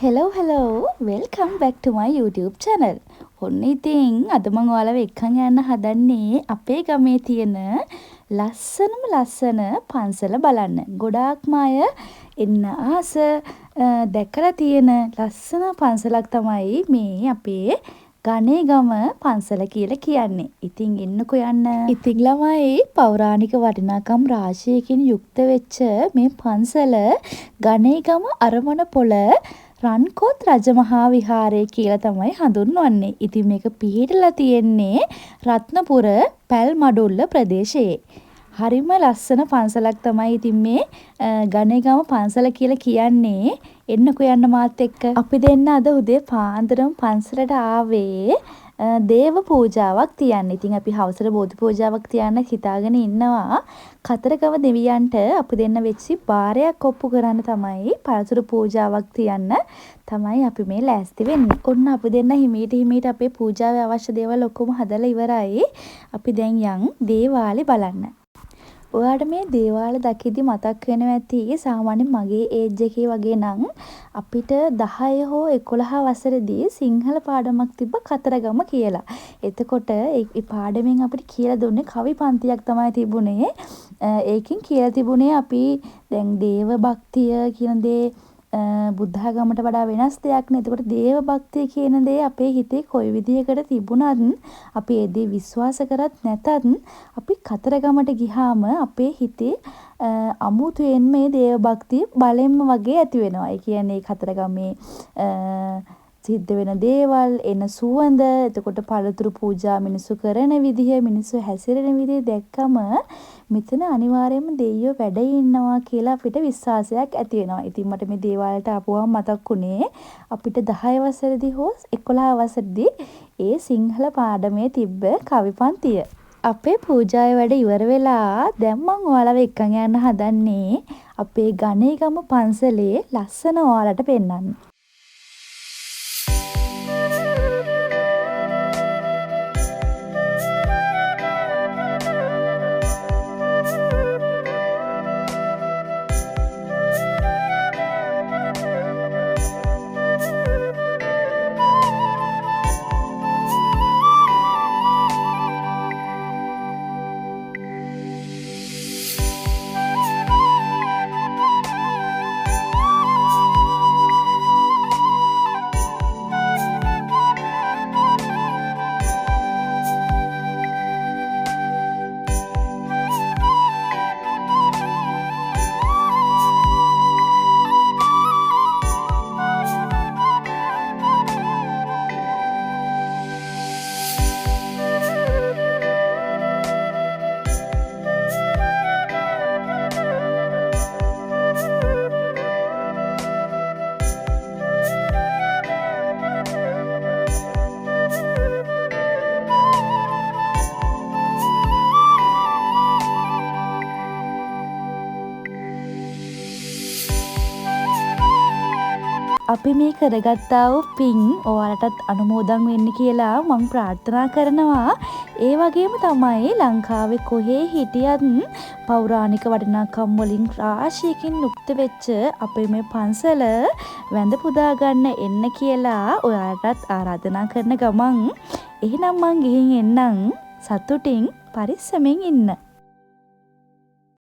hello welcome back to my YouTube channel. ඔන්න ඉතින් අද මම ඔයාලව එක්කන් යන්න හදන්නේ අපේ ගමේ තියෙන ලස්සන පන්සල බලන්න. ගොඩාක්ම අය එන්න ආස දැකලා තියෙන ලස්සන පන්සලක් තමයි මේ අපේ ගණේගම පන්සල කියලා කියන්නේ. ඉතින් එන්නකෝ යන්න. ඉතින් ළමයි පෞරාණික වටිනාකම් රාශියකින් යුක්ත වෙච්ච මේ පන්සල ගණේගම අරමන පොළ රන්කොත් රජමහා විහාරය කියලා තමයි හඳුන්වන්නේ. ඉතින් මේක පිහිටලා තියෙන්නේ රත්නපුර පැල්මඩුල්ල ප්‍රදේශයේ. හරිම ලස්සන පන්සලක් තමයි ඉතින් මේ ගණේගම පන්සල කියලා කියන්නේ. එන්නකෝ යන්න මාත් එක්ක. අපි දෙන්න අද උදේ පාන්දරම පන්සලට ආවේ දේව පූජාවක් තියන්න. ඉතින් අපි හවසට බෝධි පූජාවක් තියන්න හිතාගෙන ඉන්නවා. කතරගම දෙවියන්ට අපි දෙන්න වෙච්චි බාරයක් ඔප්පු කරන්න තමයි පළතුරු පූජාවක් තියන්න තමයි අපි මේ ලෑස්ති වෙන්නේ. ඔන්න අපි දෙන්න හිමීට අපේ පූජාවේ අවශ්‍ය දේවල් ඔක්කොම හදලා ඉවරයි. අපි දැන් යන් දේවාලේ බලන්න. ඔයාට මේ දේවාලේ දකිද්දි මතක් වෙනවා ඇති සාමාන්‍යයෙන් මගේ ඒජ් එකේ වගේ නම් අපිට 10 හෝ 11 වසරේදී සිංහල පාඩමක් තිබ්බ කතරගම කියලා. එතකොට ඒ පාඩමෙන් අපිට කියලා දුන්නේ කවි පන්තියක් තමයි තිබුණේ. ඒකෙන් කියලා තිබුණේ අපි දැන් දේව භක්තිය කියන දේ බුද්ධාගමට වඩා වෙනස් දෙයක් නේ. එතකොට දේව භක්තිය කියන දේ අපේ හිතේ කොයි විදියකට තිබුණත් අපි ඒ දේ විශ්වාස කරත් නැතත් අපි කතරගමට ගිහාම අපේ හිතේ අමුතුවෙන් මේ දේව භක්තිය බලෙන්ම වගේ ඇති වෙනවා. ඒ කියන්නේ කතරගමේ සිද්ධ වෙන දේවල්, එන සුවඳ, එතකොට පළතුරු පූජා මිනිස්සු කරන විදිහ, මිනිස්සු හැසිරෙන විදිහ දැක්කම මෙතන අනිවාර්යයෙන්ම දෙයියෝ වැඩ ඉන්නවා කියලා අපිට විශ්වාසයක් ඇති වෙනවා. ඉතින් මට මේ දේවාලයට ආපුවම මතක් වුණේ අපිට 10 වසරේදී හෝ 11 වසරේදී ඒ සිංහල පාඩමේ තිබ්බ කවි පන්තිය. අපේ පූජාවේ වැඩ ඉවර වෙලා දැන් මම ඔයාලව එක්කන් යන්න හදන්නේ අපේ ගණේගම පන්සලේ ලස්සන ඔයාලට පෙන්වන්න. අපි මේ කරගත්තා වූ පින් ඔයාලටත් අනුමෝදන් වෙන්න කියලා මම ප්‍රාර්ථනා කරනවා. ඒ වගේම තමයි ලංකාවේ කොහේ හිටියත් පෞරාණික වටිනාකම් වලින් රාශියකින් යුක්ත වෙච්ච අපේ මේ පන්සල වැඳ පුදා ගන්න එන්න කියලා ඔයාලටත් ආරාධනා කරන ගමන් එහෙනම් මං ගිහින් එන්නම්. සතුටින් පරිස්සමෙන් ඉන්න.